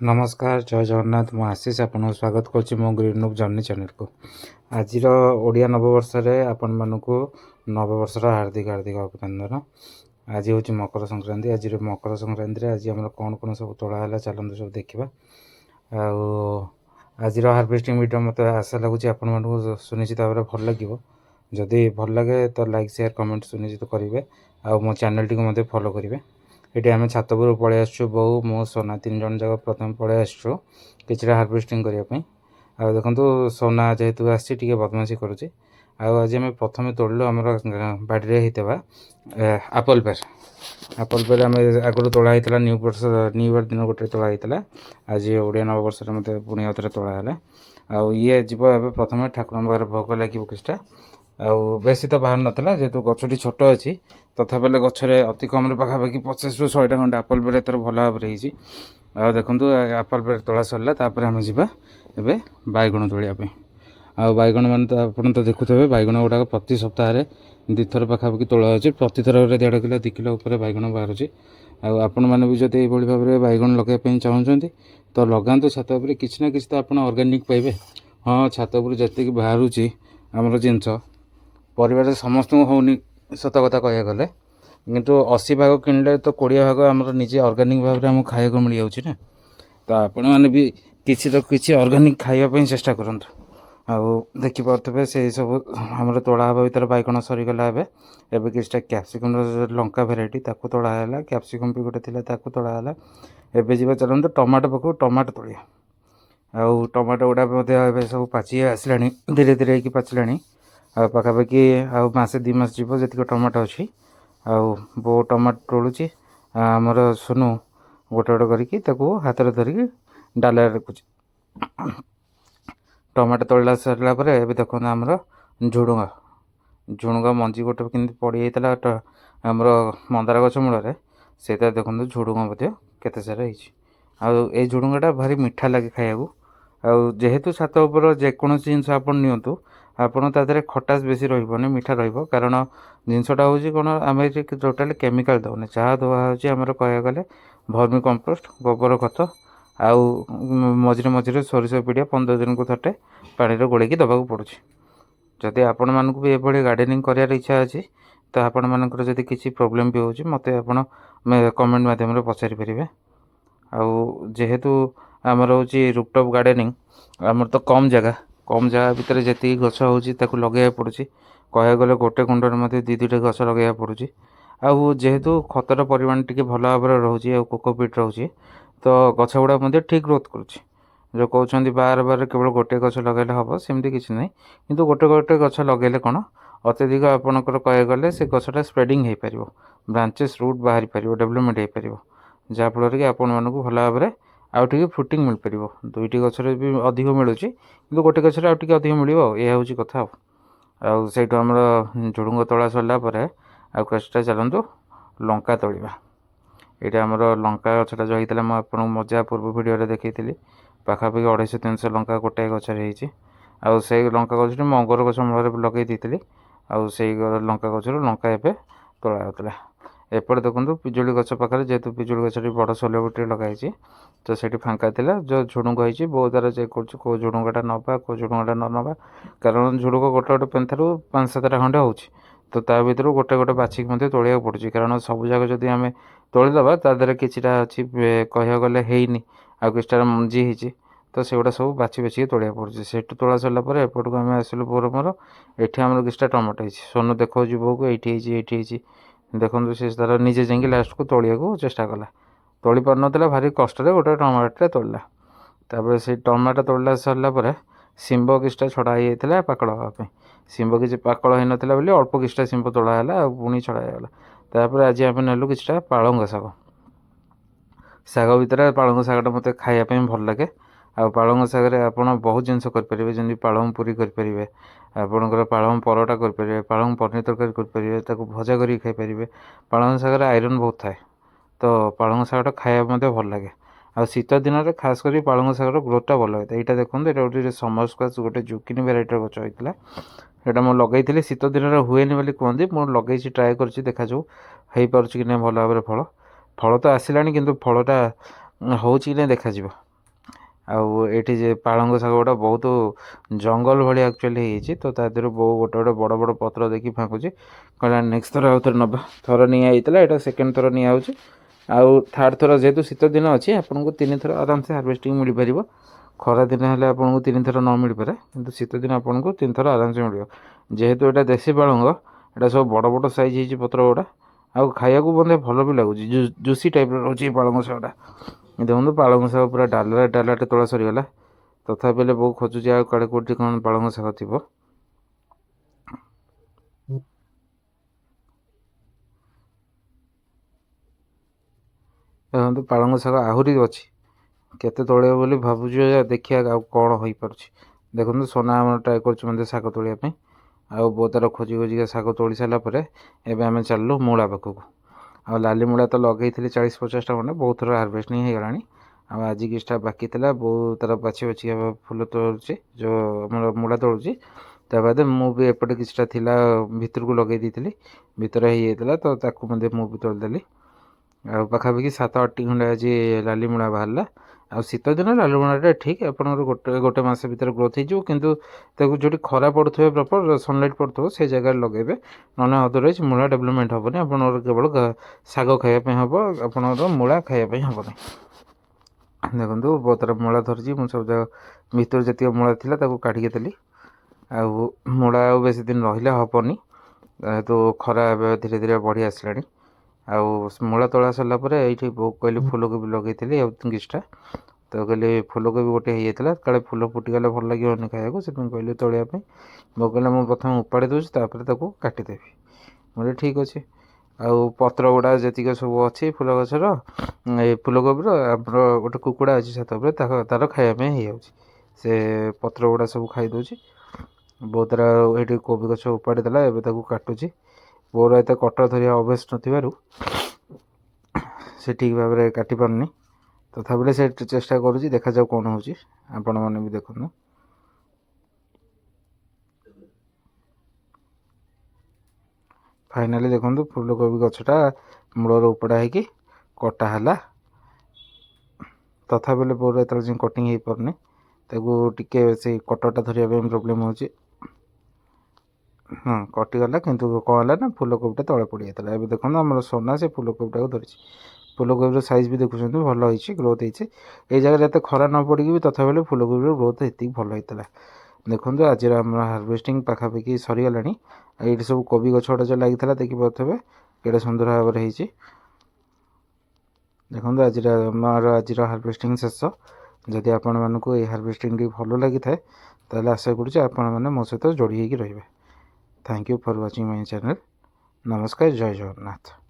नमस्कार जय जगन्नाथ मु आशीष आपन स्वागत करुच्ची मो ग्रीन जर्नी चैनल को। आज ओडिया नववर्ष आपण मानक नववर्ष हार्दिक हार्दिक अभिनंदन। आज हूँ मकर संक्रांति। आज मकर संक्रांति आज आम कौन कौन सब तोड़ा चलते सब देखा। आज हार्वेस्टिंग वीडियो मत आशा लगुच आपण मानक सुनिश्चित भाव भल लगे। जदि भल लगे तो लाइक शेयर कमेंट सुनिश्चित करेंगे। आ मो चैनल टी फॉलो करेंगे। ये आम छात पर पलि आसु बो मो सोना 3 जन जगह प्रथम पलि आसु कि हार्वेस्टिंग करने। आ देखो सोना जेहेतु आसी बदमाशी करुच्ची। आज आम प्रथम तोड़लु आम बाड़ी होता आप्पल पेर आम आगुरी तोड़ा होता न्यू इयर दिन गोटे तोड़ा होता। आज ओडिया नववर्ष मत पुणी आउे तोड़ा ये जीव ए प्रथम ठाकुर पाखे भोग लगे किछटा। बेसी तो बाहर नाला जेहेतु गछटी छोट अच्छी तथापि गचरे अति कम पाखापाखि 50 ରୁ 100टा खंडे आप्पल पेड़ एथर भल भाव में देखो आप्पल पेड़ तोड़ा सरला। आम जा बैगण तोड़ापी। बैगण मान तो आप देखुए बैगण गुड़ाक प्रति सप्ताह 2 थर पाखापाखि तोड़ा अच्छे। प्रति थर 1.5 किलो 2 किलो उपर बैगण बाहर। आपण मैंने भी जब ये भाव में बैगण लगे चाहते तो लगातु छात उपर कि ना कि ऑर्गेनिक पाइबे। हाँ छात उपर जी बाहर आमर जिनस परिवार समस्त होनी सत कथा कह गले किंतु 80 भाग किणले तो 20 भाग आमर निजे ऑर्गेनिक भाव में खाया मिल जाऊँगी ना। तो आपण मैंने भी किसी तो किसी ऑर्गेनिक खाइबा चेष्टा करूँ। देखिपे से सब आम तोड़ा हवा भर बैगण सरीगला। एवं किसी कैप्सिकम लंका भेराइटी तोड़ा है। कैप्सिकम भी गोटे थी तोड़ा है। एवं जी चलते टमाटो पकाऊ टमाटो तोड़िया। टमाटो गुड़ा सब पाची आसला धीरे धीरे पाचिला। पाखापाखि मसे 2 मास जीव जी टमाटो अच्छी बो टमाटो तोड़ुची। आमर सोनू गोटे गोटे करके हाथ में धरिकी डाल रखुच। टमाटो तोड़ा सरला देखो आमर झुणुंग मंजी गोटे कि पड़ी जाता आमर मंदार गछ मूल से देखो झुणुंग केते सारा है। झुणुंगटा भारी मीठा लगे खाया। जेहेतु छात उपर जेकोसी जिनस आप नियंतु आपड़ तादेह खटास बेसी रही मीठा कारण जिनसटा हूँ कौन आम टोटाल केमिकाल दौने जहाँ दवा होमर कह गले भर्मी कंपोस्ट गोबर खत आउ मझे मझे सोरिष पिड़िया 15 दिन को थटे पानी गोलैकी दबाक पड़ू। जदि आपण मानक भी ये गार्डनिंग करार इच्छा अच्छी तो आपण मानकर जदि किसी प्रोब्लेम भी होची मते आपण कमेंट माध्यम पचारि पारे। जेहेतु आमर हूँ रूफटॉप गार्डनिंग आमर तो कम जगह भितर जी गछ हो लगे पड़ुची। कह गले गोटे कुंडर मध्य 2-2टा गछ लगे पड़ुची। जेहेतु खतर परिमाण टी भल भाव रोचे कोकोपीट रोचे तो गछ गुड़ा ठीक ग्रोथ करुच्ची। जो कहते बार बार केवल गोटे गछ लगे हम सेमती किसी ना कि गोटे गोटे गछ लगे कौन अत्यधिक आपणकर कह गले से गछटा स्प्रेडिंग हो पार ब्रांचेस रूट बाहरी पार डेवलपमेंट हो पार जहाँफल कि आपण मानक भल भाव में आउ टे फ्रुटिंग मिल पार। 2टी गचर भी अधिक मिलूँ कि गोटे गचर आउ टे अधिक मिल यह हूँ कथा। से आम झुड़ुंग तोड़ा सरला आटा चलतु लंका तोड़ा। ये आमर लंका गछटा जो होता है आपको मजा पूर्व भिडियो देखी पाखापाखि 250-300 लंका गोटे गचर से लंका गछ मो अंगूर गछ मूल लगे थी। से लंका गचर लंका एवं तोड़ा होता। एपटे देखो पिजुली गछ पाखे जेहेतु पिजुली गछ बड़ सोले गोटे लगाई तो से फांका था जो झुड़ुंग होती बहुत द्वारा चेक करो झुड़ुंगटा नवा कौ झुड़ुंगटा न नवा कारण झुड़ुंग गोटे गोटे पेंथार 5-7टा खंडे हो तो ता भर गोटे गोटे बाछिक तोड़ा पड़ू कारण सब जगह जब आम तोड़ीदे तादेह किसीटा अच्छी कह गले हैनी आ किसी मंजी होती तो से गुड़ा सब बाछी बाछिक तोड़ा पड़ू। से तोड़ा सरला एपटू आम आसलु बोर मोर ये आम किसी टमाटो है सोनू देखा बो को ये देखो से तार निजे जा लास्ट को तोड़ा को चेष्टा कला तोली पार नाला भारी कष्ट गोटे टमाटो तोड़ला। से टमाटो तोड़ला सरला शिंब किसी छड़ा हो जाता पाकड़ हाँपाई शिंब किसी पाकड़ हो नाला बोली अल्प किसी शिंब तोड़ा पुणी छड़ागला। आज आम नेलु कि पालंग शाग भितर पालंग शागटा मत खायापी भल लगे। पालंग शागे आप बहुत जिनस करेंगे जमी पालंग पूरी करेंगे आपंकर पालंग परोटा करेंगे पालंग पनीर तरकारी करेंगे भजा कर खाईपारे। पालंग शागे आयरन बहुत थाए तो पालंग शागटा खाया भल लगे। आ शीत दिन में खास कर पालंग शागर ग्रोथटा भल होता है। यहाँ देखो ये गोटे समर स्क्वाश गोटे जुकिनी भेराइटर गच होता है। यहाँ मुझे लगे शीत दिन में हुए बोली कहते मुझे लगे ट्राए कर देखा जाऊ हो पार्च कि नहीं भल भाव फल फल तो आसला कि फलटा हो देखा। एठी जे पालंग शाग गुड़ा बहुत जंगल भाई एक्चुअली होती तो तादेह बहु गोटे गोटे बड़ बड़ पत्र देखिए फाँकुची कहला नेक्स्ट थर आउ थे नवा थर निटा यहाँ सेकेंड थर निआ आउ थर्ड थर जेहेतु शीत दिन अच्छी आपको 3 थर आराम से हार्वेस्टिंग मिल पार खरा दिन है आपको 3 थर न मिल पारे कि शीत दिन आपको 3 थर आराम से मिल जेहेतु यहाँ देसी पालंग यहाँ सब बड़ बड़ साइज हो पत्र गुड़ा आउ खाया बंदे भल भी लगुच जूसी टाइप रोचे पालंग शागटा देखो पालंग शाग पूरा डालाटे तोला सरीगला तथा बहुत खोजुची आ कड़े कौटी कौन पालंग शाग थी देखो पालंग शाग आहरी अच्छी केते तोड़े बोली भावुँ देखिए कौन हो पार्छ देखो सोना आम ट्राए कर शाग तोड़ापी आउ बहुत तार खोजी खोजिका शाग तोड़ी सारापर एवं आम चलू मूला पाखक आ लाली मूला तो लगे 40-50 टा खंडे बहुत थर हार्वेस्टिंग हो गलानी आज किछटा बाकी था बहुत तार बाछी बाछी फुल तोड़े जो आम मूला तोड़ुची बाद मुझे एपटे किछटा थिला भितर को लगे दी भितर हो तो ताकू मुझे तोड़देली आ पाखापाखि 7-8 खंडे आज लाली मूला बाहर आ शीत दिन लाली मूलाटा ठीक आप गोटे गोटे मस भर ग्रोथ हो जो खरा पड़े प्रॉपर सनलाइट पड़ो से जगह लगे ना अदरवाइज मूला डेवलपमेंट हेनी आप केवल शाग खायापी हम आप मूला खायापी हेनी देखो बहुत तार मूला धरती मुझे सब जगह भर जी मूला था काटिकी देली आ मूला बेस दिन रहा हेनी तो खरा धीरे धीरे बढ़ी आसला आउ मूला तोड़ा सरला ये कहली फूलकोबी लगे किछटा तो कहली फूलकोबी गोटे होता काले फूल फुटीगले भल लगे खाया से कहली तोड़ापी मो कहला मुझे प्रथम उपाड़ी दूसरी काटिदेवी बोले ठीक अच्छे आउ पत्र गुड़ा जी सब अच्छी फूल गचर फूलकोबी आप गोटे कुकुड़ा अच्छी छात तार खायापी हो से पत्र गुड़ा सब खाईदे बहुत तार ये कोबी गछ उपाड़ी देला एवं काटुची मोर एत कटर धरिया अभ्यास नथिबारु से ठीक भाव में काटी पारनी तथापि से चेष्टा करुँच देखा जाऊ कौन हो आपण मैंने भी देखो फाइनाली देखो फूलकोबी गछटा मूलर उपड़ा हो कटाला तथापि मोर एत कटिंग हो पारनी टे से कटरटा धरिया प्रोब्लेम हो हाँ कटिगला किंतु कौन है ना फूलकोबीटा तले पड़ जाता है देखो आम सोना से फूलकोबीटा को धरी फूलकोबी साइज भी देखुं भल हो ग्रोथ होती ये जगह जिते खरा न पड़ी भी तथा फूलकोबी ग्रोथ ये भल होता देखो आज आम हार्वेस्टिंग पाखापाखि सरीगला ये सब कोबी गछटा जो लगी देखिए केड़े सुंदर भाव में होती देखो आज आज हार्वेस्टिंग शेष जदि आपण मानक ये हार्वेस्टिंग भल लगी था ताल आशा करें मो सहित जोड़ी होगी रे thank you for watching my channel नमस्कार जय जगन्नाथ।